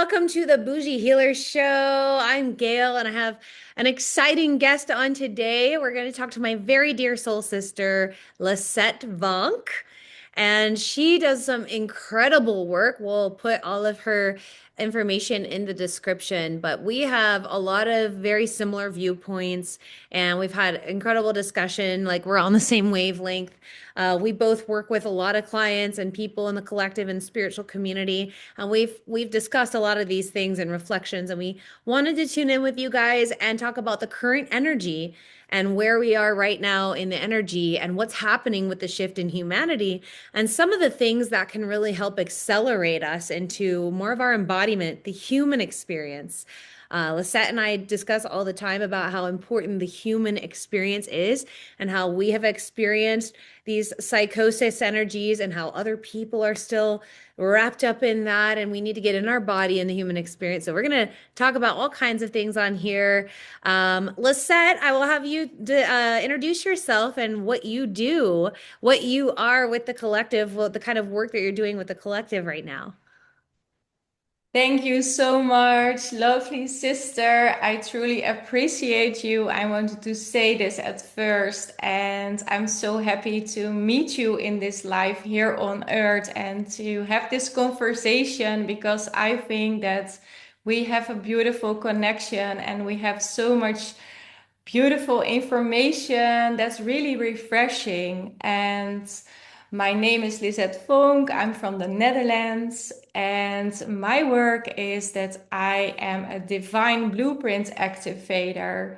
welcome to the Boujee Healer Show. I'm Gayle, and I have an exciting guest on today. We're going to talk to my very dear soul sister, Lisette Vonk, and she does some incredible work. We'll put all of her information in the description, but we have a lot of very similar viewpoints, and we've had incredible discussion. Like we're on the same wavelength. We both work with a lot of clients and people in the collective and spiritual community, and we've discussed a lot of these things and reflections, and we wanted to tune in with you guys and talk about the current energy and where we are right now in the energy and what's happening with the shift in humanity and some of the things that can really help accelerate us into more of our embodiment, the human experience. Lisette and I discuss all the time about how important the human experience is and how we have experienced these psychosis energies and how other people are still wrapped up in that. And we need to get in our body and the human experience. So we're going to talk about all kinds of things on here. Lisette, I will have you introduce yourself and what you do, what you are with the collective, what the kind of work that you're doing with the collective right now. Thank you so much, lovely sister. I truly appreciate you. I wanted to say this at first, and I'm so happy to meet you in this life here on Earth and to have this conversation because I think that we have a beautiful connection and we have so much beautiful information that's really refreshing. And my name is Lisette Vonk. I'm from the Netherlands, and my work is that I am a divine blueprint activator.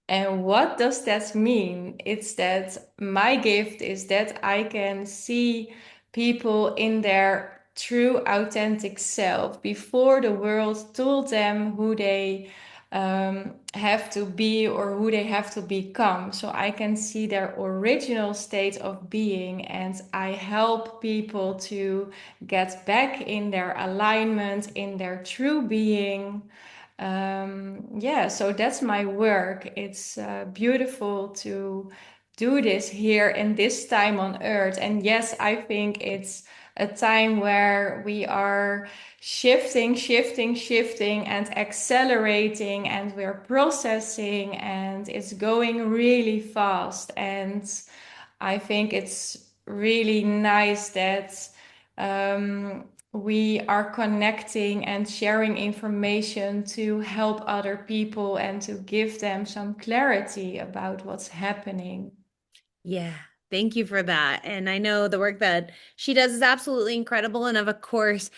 And what does that mean? It's that my gift is that I can see people in their true, authentic self before the world told them who they have to be or who they have to become. So I can see their original state of being, and I help people to get back in their alignment, in their true being. Yeah, so that's my work. It's beautiful to do this here in this time on Earth. And yes, I think it's a time where we are shifting and accelerating, and we're processing, and it's going really fast. And I think it's really nice that we are connecting and sharing information to help other people and to give them some clarity about what's happening. Yeah, thank you for that. And I know the work that she does is absolutely incredible. And of course,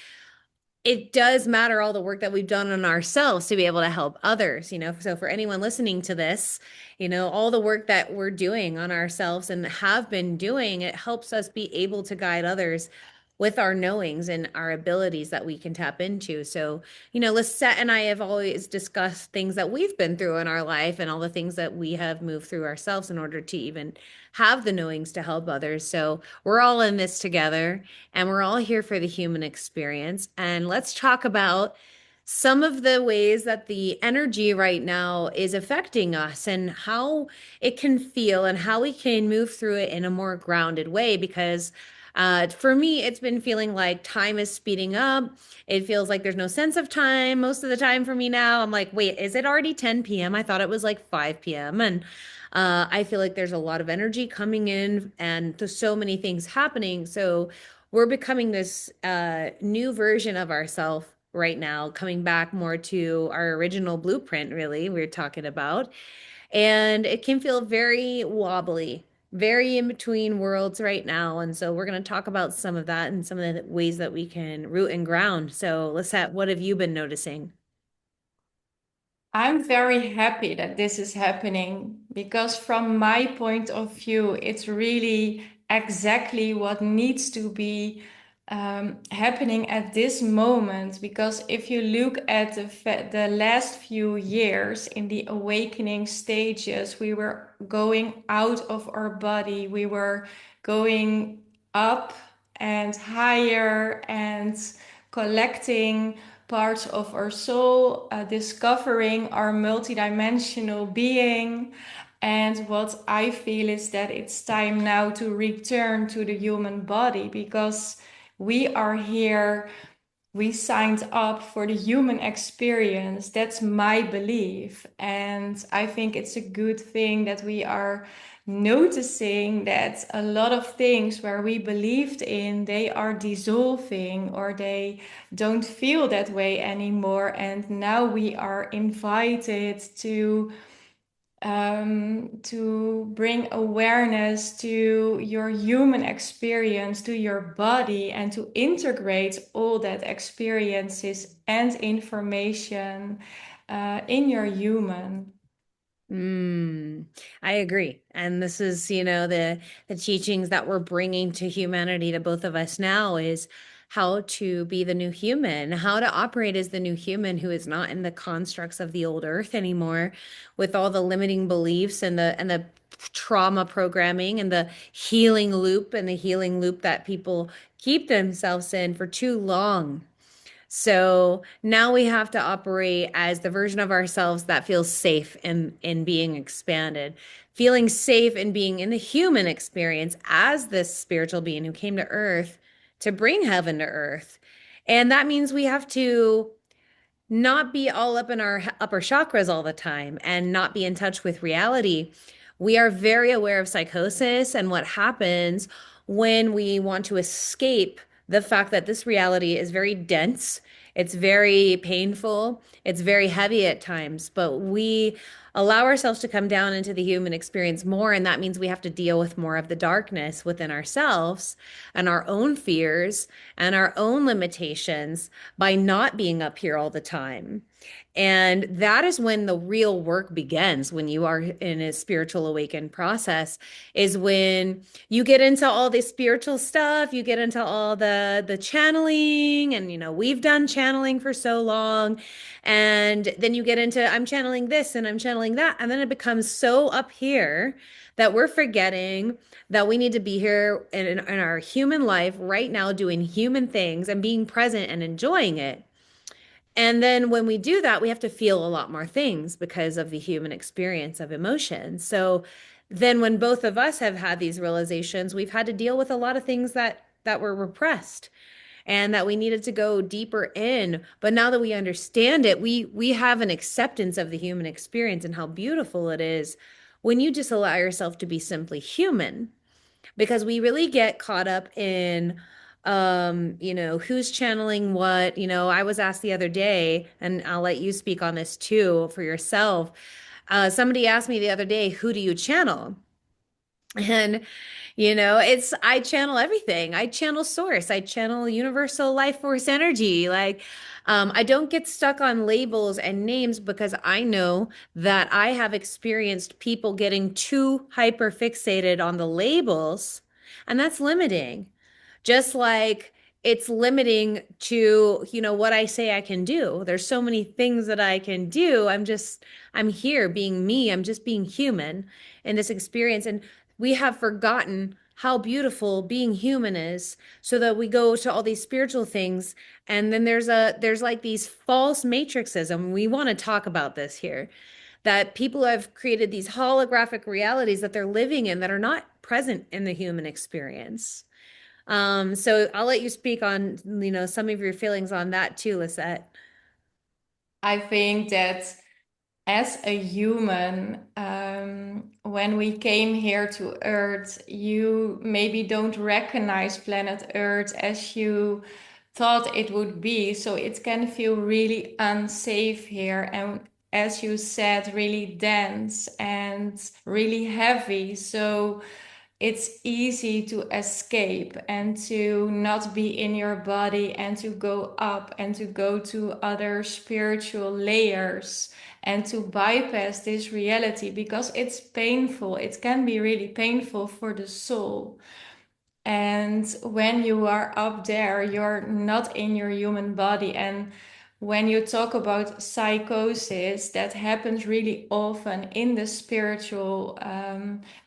it does matter all the work that we've done on ourselves to be able to help others, So for anyone listening to this, all the work that we're doing on ourselves and have been doing, it helps us be able to guide others with our knowings and our abilities that we can tap into. So, Lisette and I have always discussed things that we've been through in our life and all the things that we have moved through ourselves in order to even have the knowings to help others. So we're all in this together and we're all here for the human experience. And let's talk about some of the ways that the energy right now is affecting us and how it can feel and how we can move through it in a more grounded way. Because for me, it's been feeling like time is speeding up. It feels like there's no sense of time most of the time for me now. I'm like, wait, is it already 10 p.m.? I thought it was like 5 p.m. And I feel like there's a lot of energy coming in and there's so many things happening. So we're becoming this new version of ourselves right now, coming back more to our original blueprint, really, we're talking about. And it can feel very wobbly, very in between worlds right now. And so we're going to talk about some of that and some of the ways that we can root and ground. So, Lisette, what have you been noticing? I'm very happy that this is happening because, from my point of view, it's really exactly what needs to be happening at this moment. Because if you look at the last few years in the awakening stages, we were going out of our body, we were going up and higher and collecting parts of our soul, discovering our multidimensional being. And what I feel is that it's time now to return to the human body because we are here we signed up for the human experience. That's my belief. And I think it's a good thing that we are noticing that a lot of things where we believed in, they are dissolving or they don't feel that way anymore. And now we are invited to bring awareness to your human experience, to your body, and to integrate all that experiences and information in your human. Mm, I agree. And this is, the teachings that we're bringing to humanity to both of us now is how to be the new human, how to operate as the new human who is not in the constructs of the old earth anymore with all the limiting beliefs and the trauma programming and the healing loop that people keep themselves in for too long. So now we have to operate as the version of ourselves that feels safe in being expanded, feeling safe in being in the human experience as this spiritual being who came to earth to bring heaven to earth. And that means we have to not be all up in our upper chakras all the time and not be in touch with reality. We are very aware of psychosis and what happens when we want to escape the fact that this reality is very dense, it's very painful, it's very heavy at times, but we allow ourselves to come down into the human experience more, and that means we have to deal with more of the darkness within ourselves and our own fears and our own limitations by not being up here all the time. And that is when the real work begins, when you are in a spiritual awakened process, is when you get into all this spiritual stuff, you get into all the channeling, and we've done channeling for so long. And then you get into I'm channeling this and I'm channeling that, and then it becomes so up here that we're forgetting that we need to be here in our human life right now doing human things and being present and enjoying it. And then when we do that, we have to feel a lot more things because of the human experience of emotion. So then when both of us have had these realizations, we've had to deal with a lot of things that were repressed and that we needed to go deeper in. But now that we understand it, we have an acceptance of the human experience and how beautiful it is when you just allow yourself to be simply human, because we really get caught up in who's channeling what. I was asked the other day, and I'll let you speak on this too for yourself. Somebody asked me the other day, who do you channel? And it's I channel everything. I channel source. I channel universal life force energy. Like, I don't get stuck on labels and names because I know that I have experienced people getting too hyper fixated on the labels, and that's limiting. Just like it's limiting to, what I say I can do. There's so many things that I can do. I'm here being me. I'm just being human in this experience. And we have forgotten how beautiful being human is, so that we go to all these spiritual things, and then there's like these false matrices, and we want to talk about this here, that people have created these holographic realities that they're living in that are not present in the human experience. So I'll let you speak on, some of your feelings on that too, Lisette. I think that as a human, when we came here to Earth, you maybe don't recognize planet Earth as you thought it would be. So it can feel really unsafe here. And as you said, really dense and really heavy. So it's easy to escape and to not be in your body and to go up and to go to other spiritual layers and to bypass this reality because it's painful. It can be really painful for the soul. And when you are up there, you're not in your human body. And when you talk about psychosis, that happens really often in the spiritual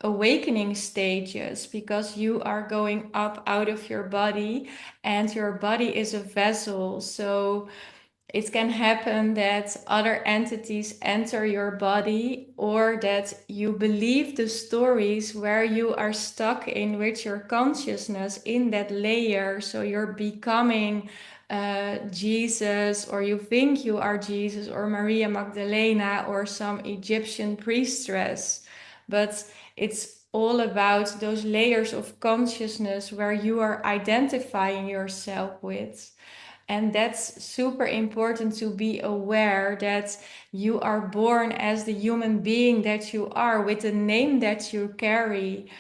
awakening stages because you are going up out of your body and your body is a vessel. So it can happen that other entities enter your body or that you believe the stories where you are stuck in with your consciousness in that layer. So you're becoming Jesus, or you think you are Jesus or Maria Magdalena or some Egyptian priestess. But it's all about those layers of consciousness where you are identifying yourself with. And that's super important to be aware that you are born as the human being that you are with the name that you carry.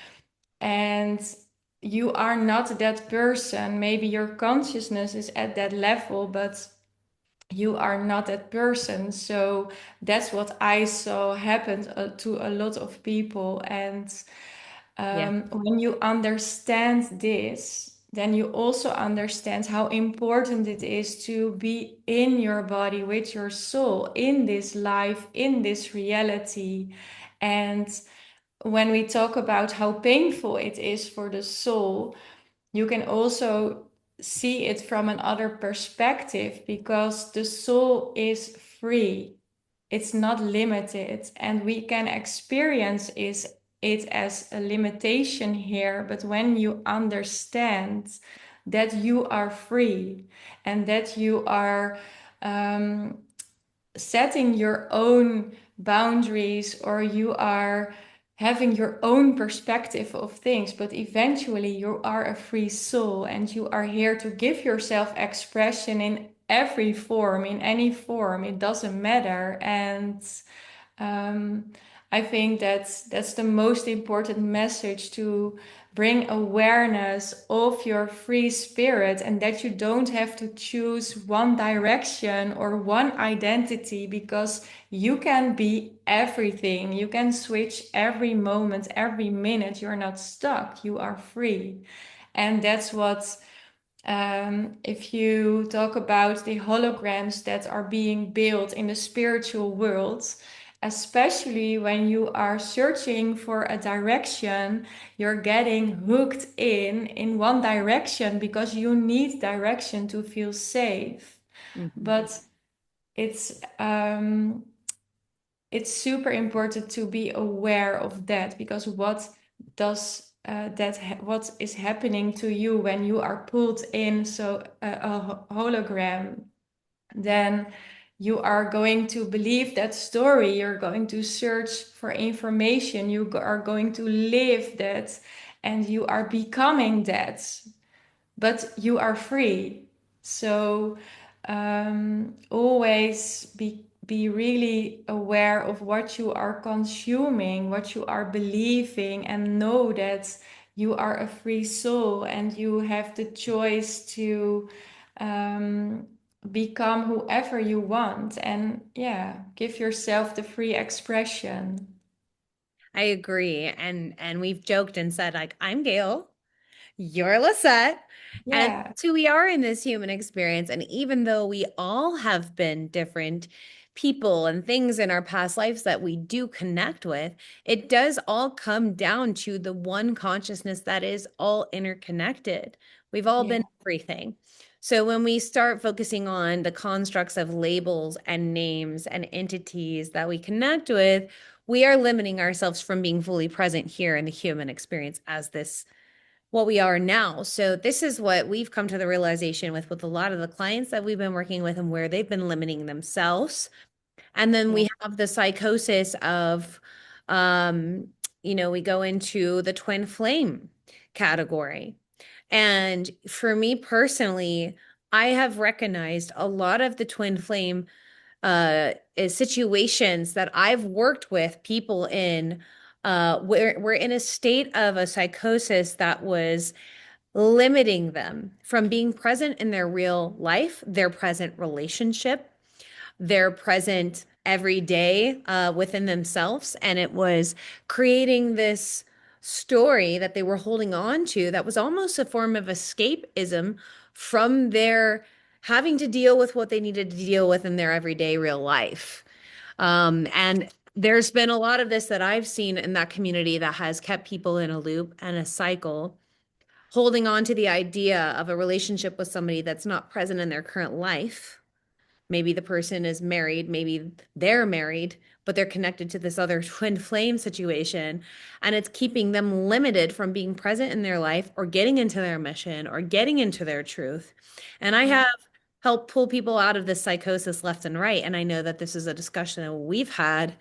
And you are not that person. Maybe your consciousness is at that level, but you are not that person. So that's what I saw happen to a lot of people. And Yeah. when you understand this, then you also understand how important it is to be in your body with your soul, in this life, in this reality. And when we talk about how painful it is for the soul, you can also see it from another perspective because the soul is free. It's not limited, and we can experience it as a limitation here. But when you understand that you are free and that you are um, setting your own boundaries, or you are having your own perspective of things, but eventually you are a free soul and you are here to give yourself expression in every form, in any form, it doesn't matter. And um, I think that's the most important message, to bring awareness of your free spirit, and that you don't have to choose one direction or one identity, because you can be everything. You can switch every moment, every minute. You're not stuck. You are free. And that's what if you talk about the holograms that are being built in the spiritual world, especially when you are searching for a direction, you're getting hooked in one direction because you need direction to feel safe. Mhm. But it's it's super important to be aware of that, because does what is happening to you when you are pulled in so a hologram, then you are going to believe that story, you're going to search for information, are going to live that, and you are becoming that, but you are free. So always be really aware of what you are consuming, what you are believing, and know that you are a free soul and you have the choice to um, become whoever you want. And yeah, give yourself the free expression. I agree. And we've joked and said, like, I'm Gail, you're Lisette. And Yeah, that's who we are in this human experience. And even though we all have been different people and things in our past lives that we do connect with, it does all come down to the one consciousness that is all interconnected. We've all yeah, been everything. So when we start focusing on the constructs of labels and names and entities that we connect with, we are limiting ourselves from being fully present here in the human experience as this what we are now. So this is what we've come to the realization with a lot of the clients that we've been working with and where they've been limiting themselves. And then yeah, we have the psychosis of um we go into the twin flame category. And for me personally, I have recognized a lot of the twin flame situations that I've worked with people in where we're in a state of a psychosis that was limiting them from being present in their real life, their present relationship, their present every day within themselves. And it was creating this story that they were holding on to that was almost a form of escapism from their having to deal with what they needed to deal with in their everyday real life. And there's been a lot of this that I've seen in that community that has kept people in a loop and a cycle, holding on to the idea of a relationship with somebody that's not present in their current life. Maybe the person is married, maybe they're married, but they're connected to this other twin flame situation. And it's keeping them limited from being present in their life or getting into their mission or getting into their truth. And I yeah, have help pull people out of this psychosis left and right. And I know that this is a discussion that we've had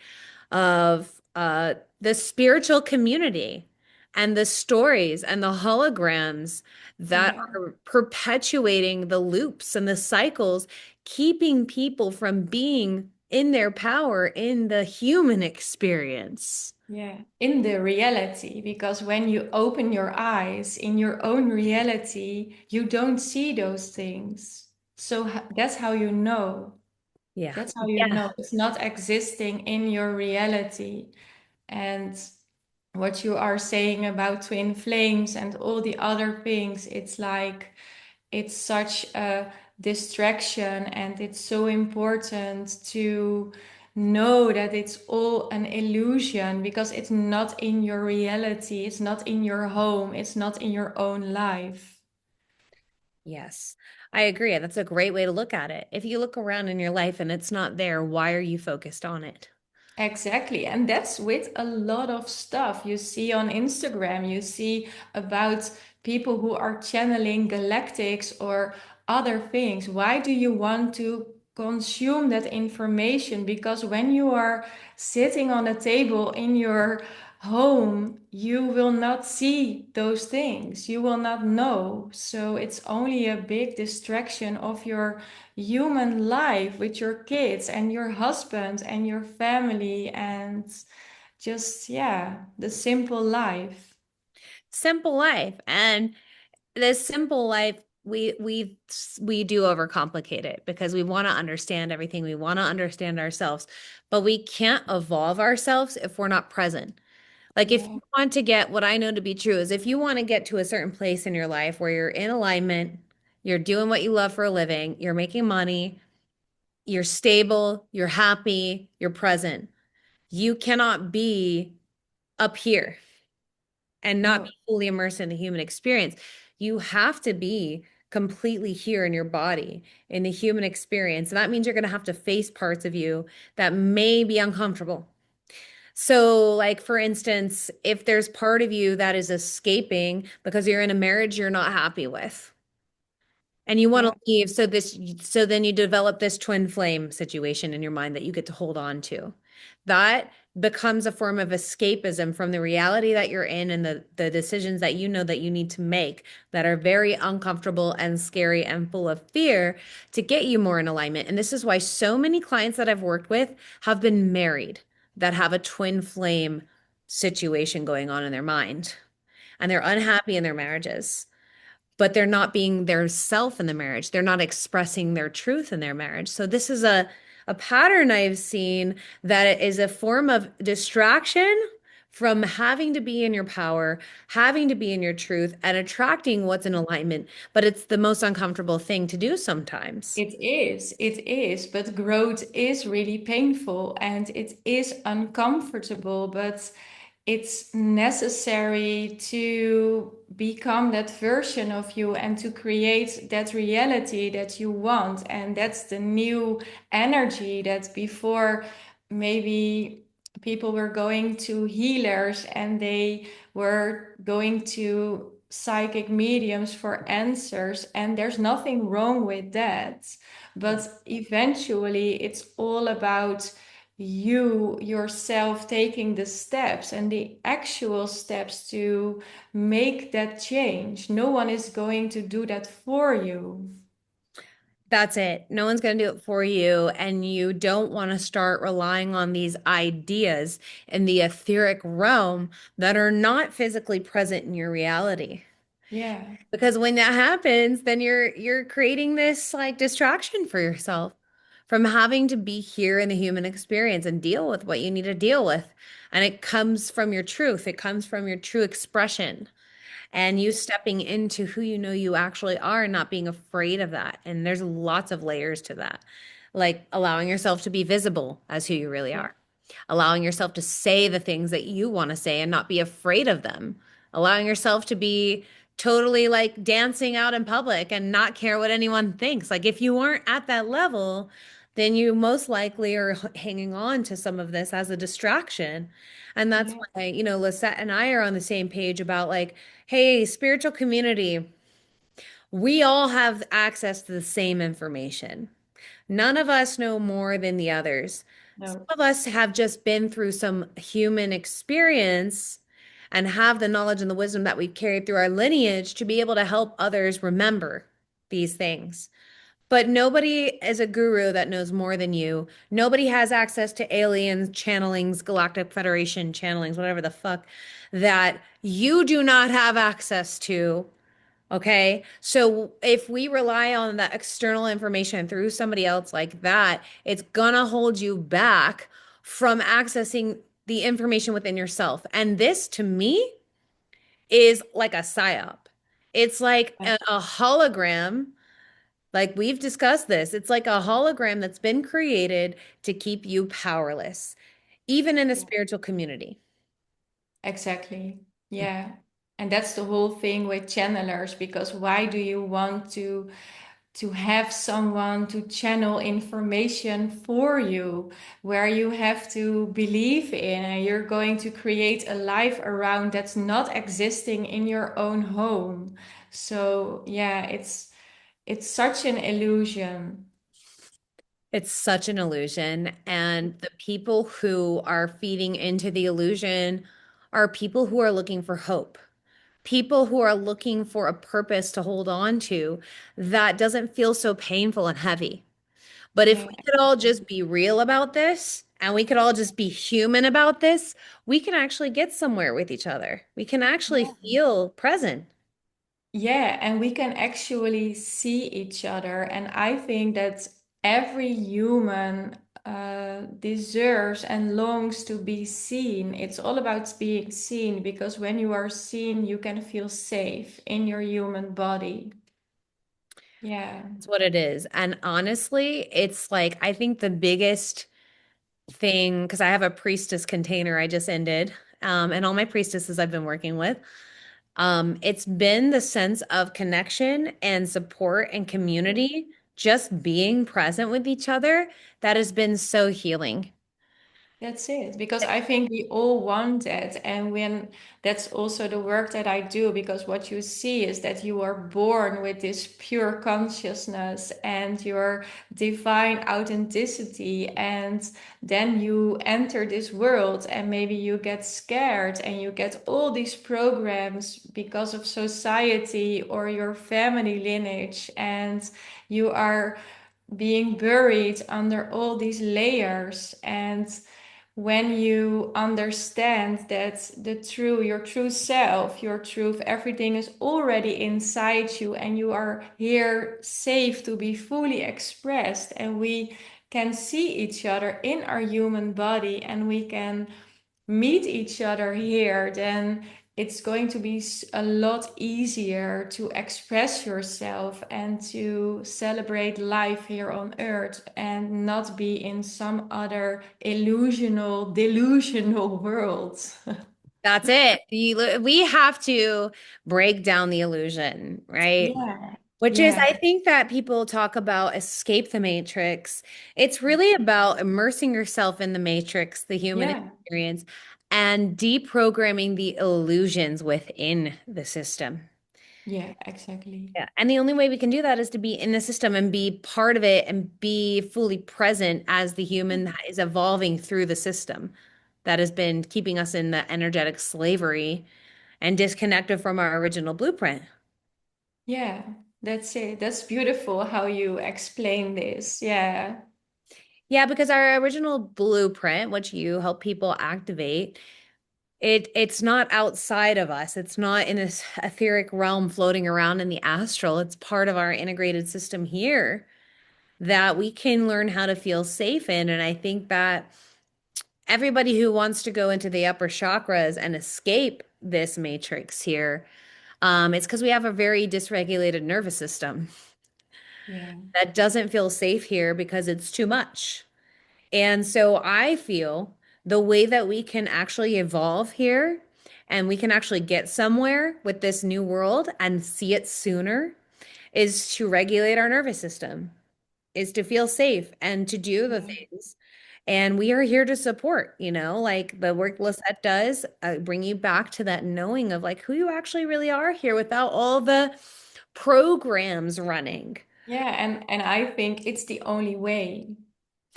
of the spiritual community and the stories and the holograms that Yeah. are perpetuating the loops and the cycles, keeping people from being in their power in the human experience. Yeah, in the reality, because when you open your eyes in your own reality, you don't see those things. So that's how you know. Yeah. That's how you Yeah. know it's not existing in your reality. And what you are saying about twin flames and all the other things, it's like it's such a distraction, and it's so important to know that it's all an illusion because it's not in your reality, it's not in your home, it's not in your own life. Yes, I agree. That's a great way to look at it. If you look around in your life and it's not there, why are you focused on it? Exactly. And that's with a lot of stuff you see on Instagram. You see about people who are channeling galactics or other things. Why do you want to consume that information? Because when you are sitting on a table in your home, you will not see those things. You will not know. So it's only a big distraction of your human life with your kids and your husband and your family and just, yeah, the simple life. Simple life. And this simple life, we do overcomplicate it because we want to understand everything. We want to understand ourselves, but we can't evolve ourselves if we're not present. Like if Yeah, you want to get what I know to be true is if you want to get to a certain place in your life where you're in alignment, you're doing what you love for a living, you're making money, you're stable, you're happy, you're present. You cannot be up here and not be no, fully immersed in the human experience. You have to be completely here in your body, in the human experience. And that means you're going to have to face parts of you that may be uncomfortable. So, like for instance, if there's part of you that is escaping because you're in a marriage you're not happy with, and you want to yeah, leave, so then you develop this twin flame situation in your mind that you get to hold on to. That becomes a form of escapism from the reality that you're in and the decisions that you know that you need to make that are very uncomfortable and scary and full of fear to get you more in alignment. And this is why so many clients that I've worked with have been married that have a twin flame situation going on in their mind, and they're unhappy in their marriages, but they're not being their self in the marriage. They're not expressing their truth in their marriage. So this is a pattern I've seen that is a form of distraction from having to be in your power, having to be in your truth, and attracting what's in alignment. But it's the most uncomfortable thing to do sometimes. it is, but growth is really painful and it is uncomfortable, but it's necessary to become that version of you and to create that reality that you want. And that's the new energy that before maybe people were going to healers and they were going to psychic mediums for answers. And there's nothing wrong with that. Yeah. But eventually, it's all about you yourself taking the steps and the actual steps to make that change. No one is going to do that for you. That's it. No one's going to do it for you. And you don't want to start relying on these ideas in the etheric realm that are not physically present in your reality. Yeah, Because when that happens, then you're creating this like distraction for yourself from having to be here in the human experience and deal with what you need to deal with. And it comes from your truth. It comes from your true expression and you stepping into who you know you actually are and not being afraid of that. And there's lots of layers to that, like allowing yourself to be visible as who you really yeah, are, allowing yourself to say the things that you want to say and not be afraid of them, allowing yourself to be totally like dancing out in public and not care what anyone thinks. Like if you aren't at that level, then you most likely are hanging on to some of this as a distraction. And that's yeah, why, Lisette and I are on the same page about like, hey, spiritual community, We all have access to the same information. None of us know more than the others. Some No. of us have just been through some human experience and have the knowledge and the wisdom that we've carried through our lineage to be able to help others remember these things. But nobody is a guru that knows more than you. Nobody has access to aliens, channelings, Galactic Federation channelings, whatever the fuck that you do not have access to. Okay. So if we rely on that external information through somebody else like that, it's gonna hold you back from accessing the information within yourself. And this to me is like a psyop. It's like a hologram. Like we've discussed this. It's like a hologram that's been created to keep you powerless, even in the Yeah. spiritual community. Exactly. Yeah. And that's the whole thing with channelers, because why do you want to have someone to channel information for you where you have to believe in and you're going to create a life around that's not existing in your own home. So, yeah, it's such an illusion. It's such an illusion. And the people who are feeding into the illusion are people who are looking for hope, people who are looking for a purpose to hold on to that doesn't feel so painful and heavy. But if Yeah. we could all just be real about this and we could all just be human about this, we can actually get somewhere with each other. We can actually feel present. Yeah, and we can actually see each other. And I think that every human deserves and longs to be seen. It's all about being seen, because when you are seen, you can feel safe in your human body. Yeah, That's what it is. And honestly, it's like, I think the biggest thing, because I have a priestess container I just ended, and all my priestesses I've been working with, it's been the sense of connection and support and community, just being present with each other that has been so healing. that's it, because I think we all want that. And when that's also the work that I do, because what you see is that you are born with this pure consciousness and your divine authenticity. And then you enter this world and maybe you get scared and you get all these programs because of society or your family lineage. And you are being buried under all these layers. And when you understand that your true self, your truth, everything is already inside you, and you are here safe to be fully expressed, and we can see each other in our human body, and we can meet each other here, then it's going to be a lot easier to express yourself and to celebrate life here on earth and not be in some other delusional world. That's it. We have to break down the illusion, right? Yeah, Which is, yeah, I think that people talk about escape the matrix. It's really about immersing yourself in the matrix, the human yeah, experience, and deprogramming the illusions within the system. yeah, exactly. Yeah. And the only way we can do that is to be in the system and be part of it and be fully present as the human that is evolving through the system that has been keeping us in the energetic slavery and disconnected from our original blueprint. Yeah, that's it. That's beautiful how you explain this. Yeah, Yeah, because our original blueprint, which you help people activate, it's not outside of us. It's not in this etheric realm floating around in the astral. It's part of our integrated system here that we can learn how to feel safe in. And I think that everybody who wants to go into the upper chakras and escape this matrix here, it's because we have a very dysregulated nervous system yeah, that doesn't feel safe here because it's too much. And so I feel the way that we can actually evolve here and we can actually get somewhere with this new world and see it sooner is to regulate our nervous system, is to feel safe and to do the yeah, things. And we are here to support, like the work Lisette does, bring you back to that knowing of like who you actually really are here without all the programs running. Yeah, and I think it's the only way.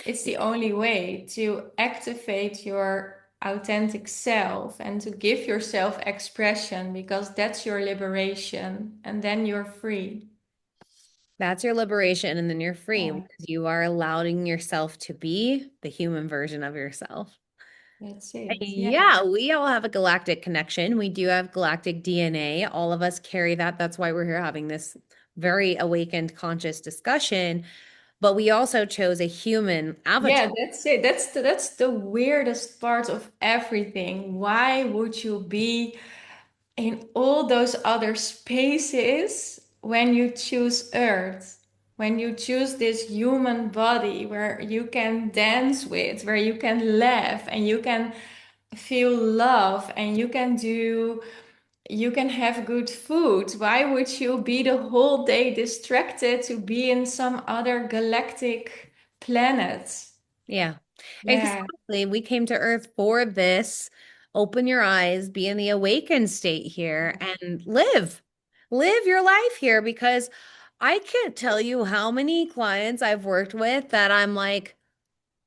It's the only way to activate your authentic self and to give yourself expression because that's your liberation and then you're free. That's your liberation, and then you're free Yeah, because you are allowing yourself to be the human version of yourself. that's it. Yeah. Yeah, we all have a galactic connection. We do have galactic DNA. All of us carry that. That's why we're here having this very awakened, conscious discussion. But we also chose a human avatar. Yeah, that's it. That's the weirdest part of everything. Why would you be in all those other spaces when you choose Earth? When you choose this human body where you can dance with, where you can laugh and you can feel love and you can have good food. Why would you be the whole day distracted to be in some other galactic planet? Yeah, Yeah, exactly. We came to Earth for this. Open your eyes, be in the awakened state here, and live your life here because I can't tell you how many clients I've worked with that I'm like,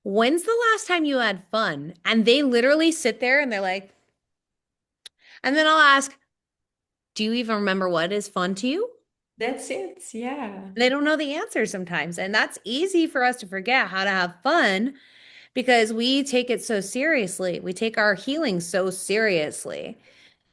when's the last time you had fun? And they literally sit there and they're like, and then I'll ask, do you even remember what is fun to you? that's it. Yeah. They don't know the answer sometimes. And that's easy for us to forget how to have fun because we take it so seriously. We take our healing so seriously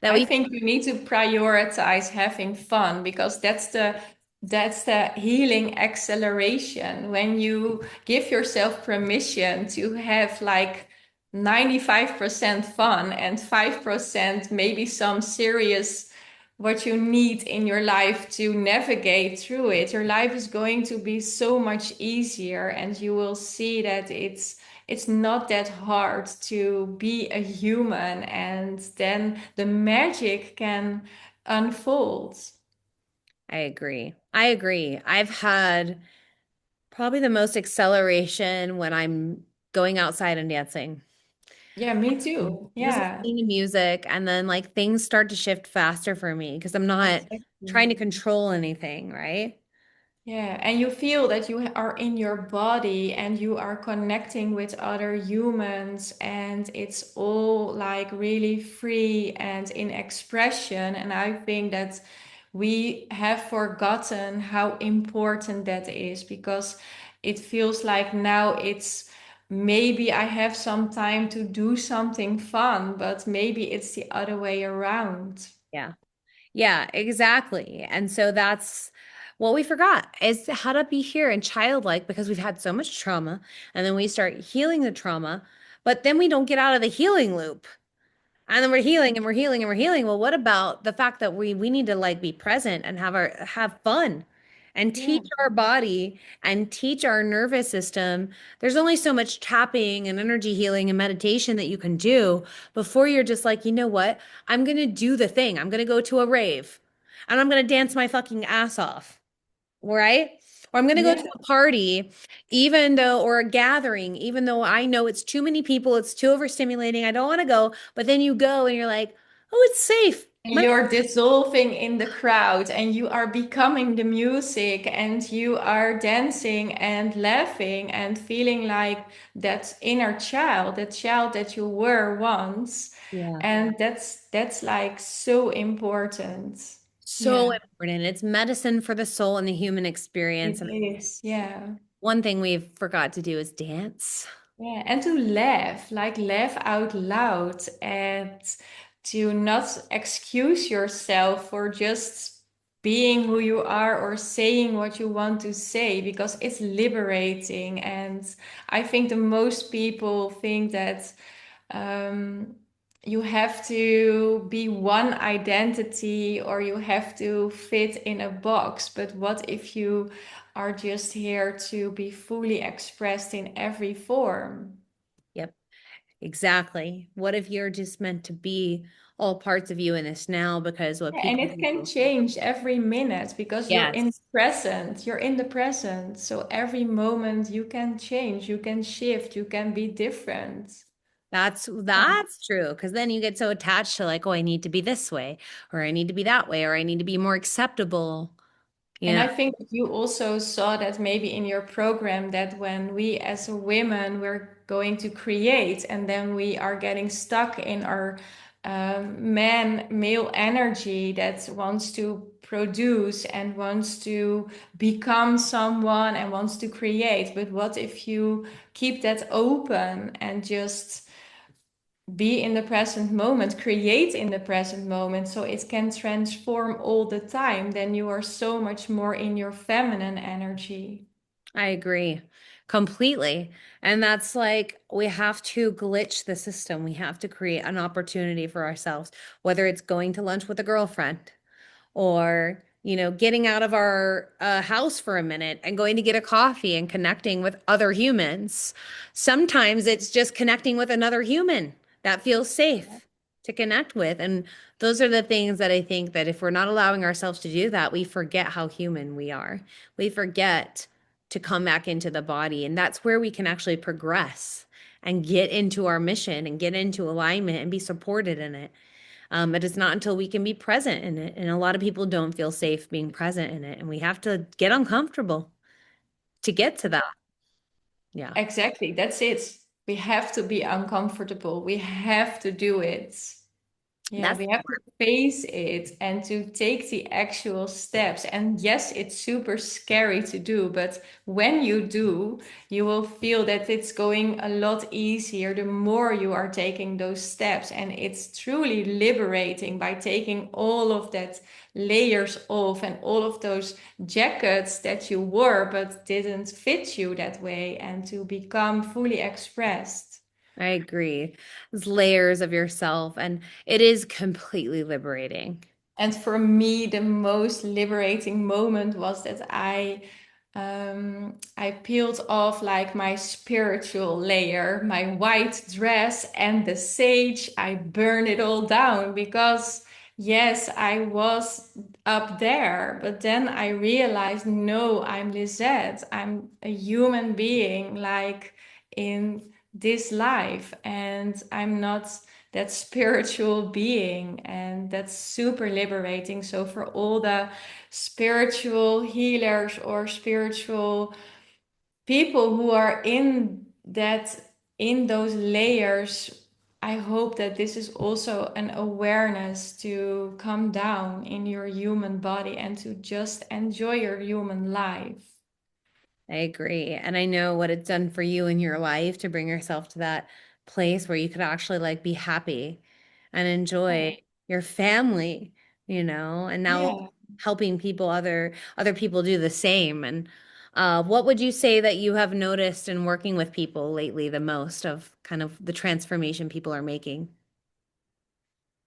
that I we, think you need to prioritize having fun because that's the healing acceleration when you give yourself permission to have like 95% fun and 5% maybe some serious what you need in your life to navigate through it. Your life is going to be so much easier and you will see that it's not that hard to be a human and then the magic can unfold. I agree. I agree. I've had probably the most acceleration when I'm going outside and dancing. Yeah, me too. Just Yeah, listening to music and then like things start to shift faster for me because I'm not trying exactly. to control anything, right? Yeah, and you feel that you are in your body and you are connecting with other humans, and it's all like really free and in expression. And I think that we have forgotten how important that is because it feels like now it's maybe I have some time to do something fun, but maybe it's the other way around. Yeah. Yeah, exactly. And so that's what we forgot is how to be here and childlike because we've had so much trauma and then we start healing the trauma, but then we don't get out of the healing loop. And then we're healing and we're healing and we're healing. Well, what about the fact that we need to like be present and have fun and Yeah. teach our body and teach our nervous system. There's only so much tapping and energy healing and meditation that you can do before you're just like, you know what? I'm gonna do the thing. I'm gonna go to a rave and I'm gonna dance my fucking ass off, right? Or I'm going to go Yeah. to a party, even though, or a gathering, even though I know it's too many people, it's too overstimulating. I don't want to go. But then you go and you're like, oh, it's safe. Let me. You're dissolving in the crowd and you are becoming the music and you are dancing and laughing and feeling like that inner child, that child that you were once. Yeah. And that's like so important. So Yeah, important. It's medicine for the soul and the human it experience. And is. Yeah. one thing we've forgot to do is dance. Yeah, and to laugh, like laugh out loud and to not excuse yourself for just being who you are or saying what you want to say because it's liberating. And I think the most people think that um, you have to be one identity or you have to fit in a box. But what if you are just here to be fully expressed in every form? Yep, exactly. What if you're just meant to be all parts of you in this now because what Yeah, and people it can do. change every minute because Yes. you're in the present. So every moment you can change, you can shift, you can be different. Yeah. That's true. Because then you get so attached to like, oh, I need to be this way, or I need to be that way, or I need to be more acceptable. You And know, I think that you also saw that maybe in your program that when we as a women we're going to create and then we are getting stuck in our male energy that wants to produce and wants to become someone and wants to create. But what if you keep that open and just be in the present moment, create in the present moment so it can transform all the time, then you are so much more in your feminine energy. I agree completely. And that's like we have to glitch the system. We have to create an opportunity for ourselves, whether it's going to lunch with a girlfriend or getting out of our house for a minute and going to get a coffee and connecting with other humans. Sometimes it's just connecting with another human that feels safe to connect with. And those are the things that I think that if we're not allowing ourselves to do that, we forget how human we are. We forget to come back into the body, and that's where we can actually progress and get into our mission and get into alignment and be supported in it. But it's not until we can be present in it. And a lot of people don't feel safe being present in it. And we have to get uncomfortable to get to that. Yeah. Exactly, that's it. We have to be uncomfortable. We have to do it. Yeah, That's we have to face it and to take the actual steps. And yes, it's super scary to do, but when you do, you will feel that it's going a lot easier the more you are taking those steps. And it's truly liberating by taking all of that layers off and all of those jackets that you wore but didn't fit you that way and to become fully expressed. I agree. There's layers of yourself, and it is completely liberating. And for me, the most liberating moment was that I peeled off like my spiritual layer, my white dress and the sage. I burned it all down because yes, I was up there, but then I realized, no, I'm Lisette. I'm a human being, like in this life, and I'm not that spiritual being, and that's super liberating. So for all the spiritual healers or spiritual people who are in those layers, I hope that this is also an awareness to come down in your human body and to just enjoy your human life. I agree. And I know what it's done for you in your life to bring yourself to that place where you could actually like be happy and enjoy your family, and now Yeah. helping people other people do the same. And what would you say that you have noticed in working with people lately the most of kind of the transformation people are making?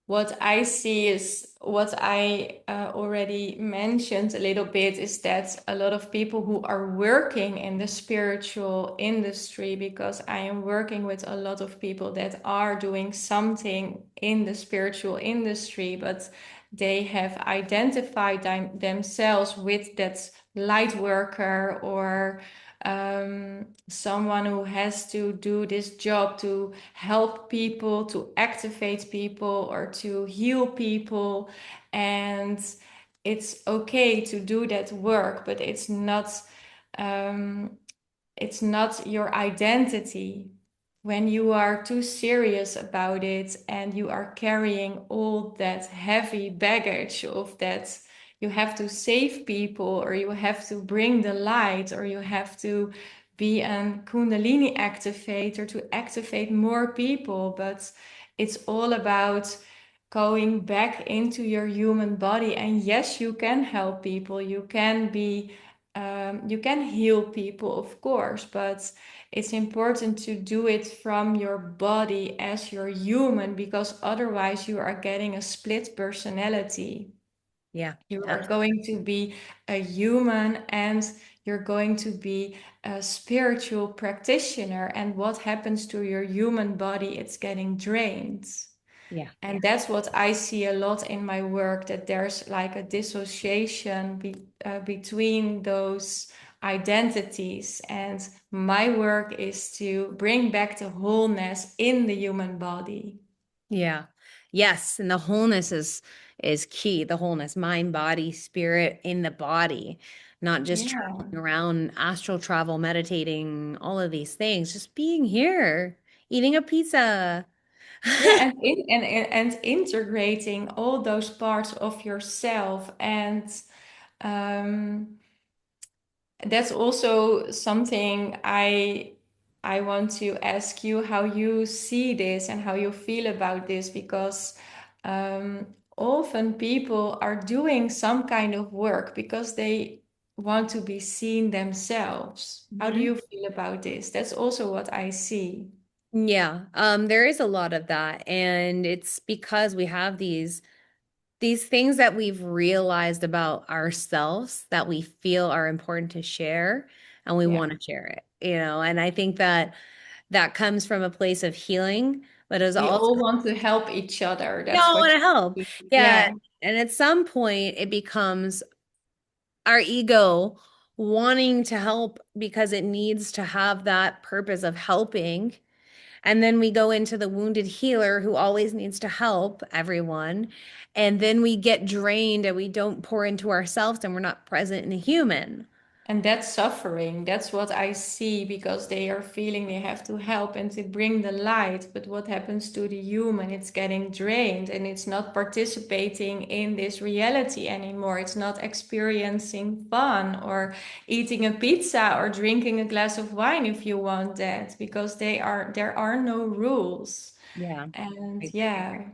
What I see is what I already mentioned a little bit is that a lot of people who are working in the spiritual industry, because I am working with a lot of people that are doing something in the spiritual industry, but they have identified themselves with that light worker or someone who has to do this job to help people, to activate people, or to heal people. And it's okay to do that work, but um, it's not your identity. When you are too serious about it and you are carrying all that heavy baggage of that, you have to save people, or you have to bring the light, or you have to be a Kundalini activator to activate more people. But it's all about going back into your human body. And yes, you can help people, you can heal people, of course, but it's important to do it from your body as your human, because otherwise you are getting a split personality. Yeah. You are Abs- going to be a human and you're going to be a spiritual practitioner. And what happens to your human body? It's getting drained. Yeah. And that's what I see a lot in my work, that there's like a dissociation between those identities. And my work is to bring back the wholeness in the human body. Yeah. Yes, and the wholeness is is key. The wholeness, mind, body, spirit in the body, not just Yeah. traveling around, astral travel, meditating, all of these things, just being here, eating a pizza. Yeah, and integrating all those parts of yourself, and um, that's also something I want to ask you how you see this and how you feel about this, because um, often people are doing some kind of work because they want to be seen themselves. How do Mhm. you feel about this? That's also what I see. Yeah, there is a lot of that, and it's because we have these things that we've realized about ourselves that we feel are important to share, and we Yeah. want to share it, and I think that that comes from a place of healing, but is We also all want to help each other. we That's all want what to help. you, Yeah, yeah. and at some point it becomes our ego wanting to help because it needs to have that purpose of helping. And then we go into the wounded healer who always needs to help everyone. And then we get drained and we don't pour into ourselves and we're not present in a human. And that's suffering. That's what I see, because they are feeling they have to help and to bring the light. But what happens to the human? It's getting drained and it's not participating in this reality anymore. It's not experiencing fun or eating a pizza or drinking a glass of wine if you want that, because there are no rules. Yeah. And I yeah,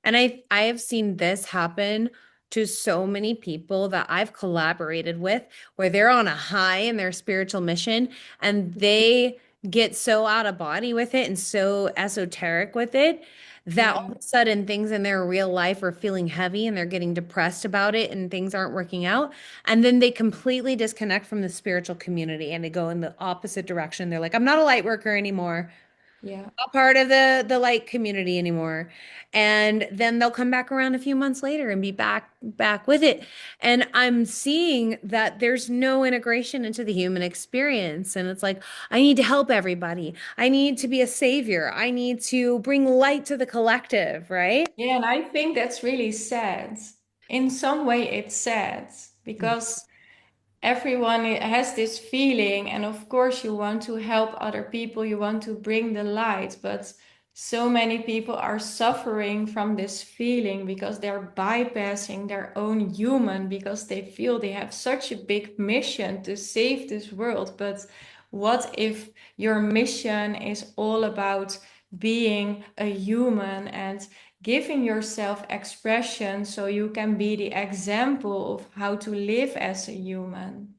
And I have seen this happen to so many people that I've collaborated with where they're on a high in their spiritual mission and they get so out of body with it and so esoteric with it that all yeah. of a sudden things in their real life are feeling heavy and they're getting depressed about it and things aren't working out. And then they completely disconnect from the spiritual community and they go in the opposite direction. They're like, I'm not a light worker anymore, Yeah. not part of the light community anymore. And then they'll come back around a few months later and be back with it. And I'm seeing that there's no integration into the human experience. And it's like, I need to help everybody. I need to be a savior. I need to bring light to the collective, right? Yeah, and I think that's really sad. In some way, it's sad because everyone has this feeling, and of course, you want to help other people, you want to bring the light, but so many people are suffering from this feeling because they're bypassing their own human, because they feel they have such a big mission to save this world. But what if your mission is all about being a human and giving yourself expression so you can be the example of how to live as a human?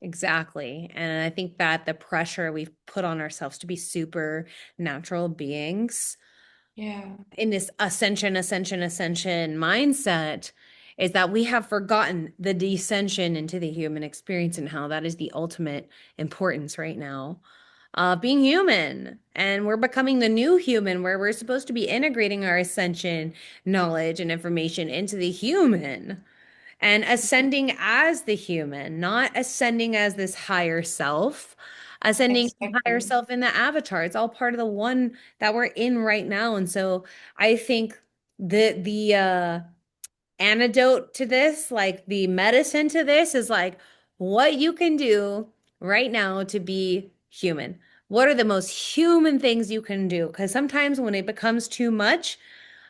Exactly. And I think that the pressure we've put on ourselves to be super natural beings Yeah, in this ascension mindset is that we have forgotten the descension into the human experience and how that is the ultimate importance right now of being human. And we're becoming the new human where we're supposed to be integrating our ascension knowledge and information into the human and ascending as the human, not ascending as this higher self, ascending higher exactly. self in the avatar. It's all part of the one that we're in right now. And so I think the antidote to this, like the medicine to this, is like what you can do right now to be human. What are the most human things you can do? Because sometimes when it becomes too much,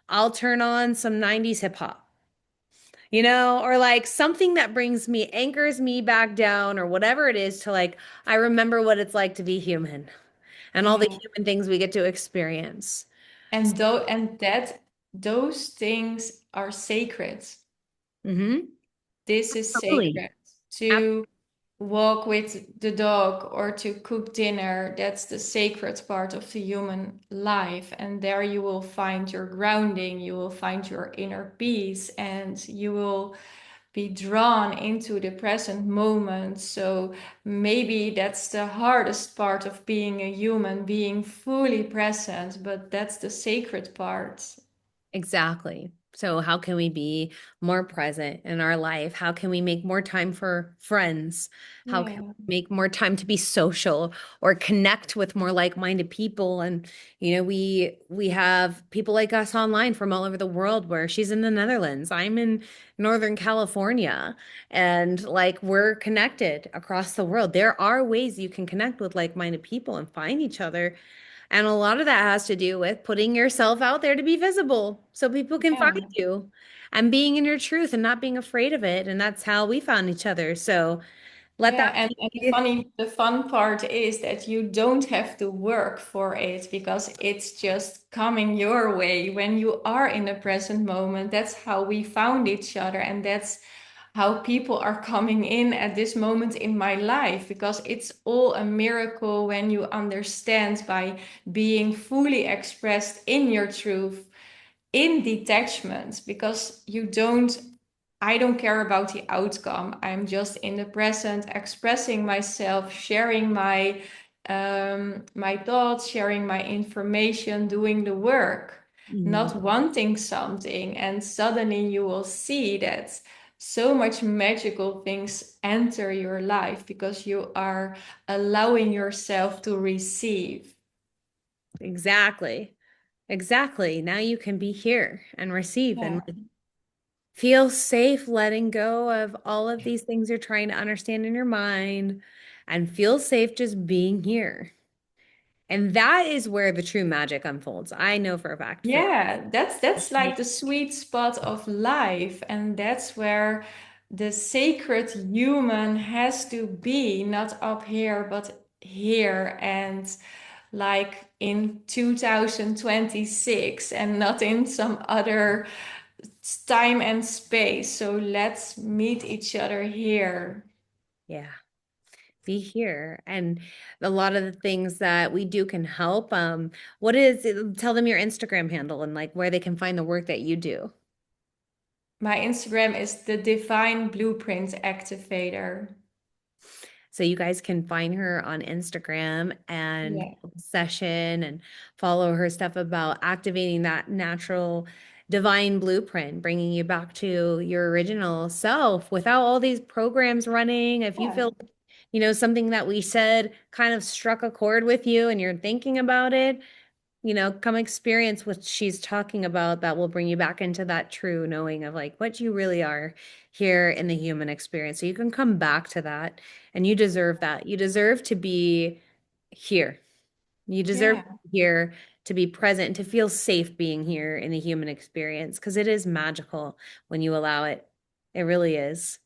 I'll turn on some 90s hip hop, or like something that brings me, anchors me back down or whatever it is to like, I remember what it's like to be human and all the Yeah. human things we get to experience. And those things are sacred. Mm-hmm. This is Totally. sacred. To walk with the dog or to cook dinner, that's the sacred part of the human life. And there you will find your grounding, you will find your inner peace, and you will be drawn into the present moment. So maybe that's the hardest part of being a human, being fully present, but that's the sacred part. Exactly. So, how can we be more present in our life? How can we make more time for friends? How can Yeah. we make more time to be social or connect with more like-minded people? And we have people like us online from all over the world where she's in the Netherlands, I'm in Northern California, and like we're connected across the world. There are ways you can connect with like-minded people and find each other, and a lot of that has to do with putting yourself out there to be visible so people can find Yeah. you and being in your truth and not being afraid of it. And that's how we found each other. So let Yeah, that and be. the fun part is that you don't have to work for it because it's just coming your way when you are in the present moment. That's how we found each other, and that's how people are coming in at this moment in my life because it's all a miracle when you understand by being fully expressed in your truth in detachment because I don't care about the outcome. I'm just in the present, expressing myself, sharing my thoughts, sharing my information, doing the work, Mm, not wanting something. And suddenly you will see that so much magical things enter your life because you are allowing yourself to receive. exactly. Exactly. Now you can be here and receive Yeah. and feel safe letting go of all of these things you're trying to understand in your mind and feel safe just being here. And that is where the true magic unfolds. I know for a fact for Yeah, that's like the sweet spot of life, and that's where the sacred human has to be, not up here, but here, and like in 2026, and not in some other time and space. So let's meet each other here. yeah. Be here. And a lot of the things that we do can help. What is it? Tell them your Instagram handle and like where they can find the work that you do. My Instagram is the Divine Blueprint Activator. So you guys can find her on Instagram and Yeah. session and follow her stuff about activating that natural divine blueprint, bringing you back to your original self without all these programs running. If you Yeah. feel, something that we said kind of struck a chord with you and you're thinking about it, come experience what she's talking about that will bring you back into that true knowing of like what you really are here in the human experience. So you can come back to that and you deserve that. You deserve to be here. You deserve to Yeah. be here to be present and to feel safe being here in the human experience because it is magical when you allow it. It really is.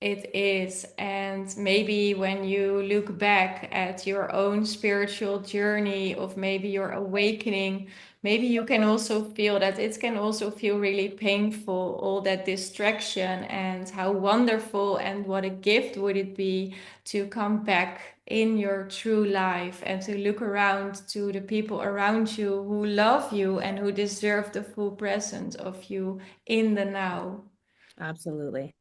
It is. And maybe when you look back at your own spiritual journey of maybe your awakening, maybe you can also feel that it can also feel really painful, all that distraction, and how wonderful and what a gift would it be to come back in your true life and to look around to the people around you who love you and who deserve the full presence of you in the now. Absolutely.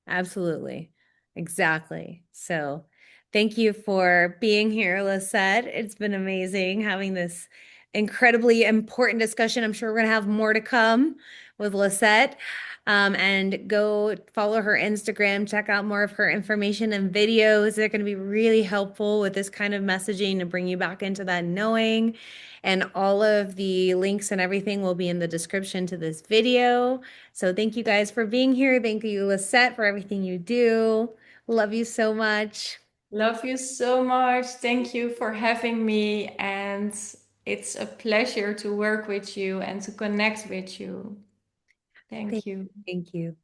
Absolutely. Exactly. So thank you for being here, Lisette. It's been amazing having this incredibly important discussion. I'm sure we're going to have more to come with Lisette. And go follow her Instagram, check out more of her information and videos. They're going to be really helpful with this kind of messaging to bring you back into that knowing. And all of the links and everything will be in the description to this video. So thank you guys for being here. Thank you, Lisette, for everything you do. Love you so much. Love you so much. Thank you for having me. And it's a pleasure to work with you and to connect with you. Thank, Thank you. thank you.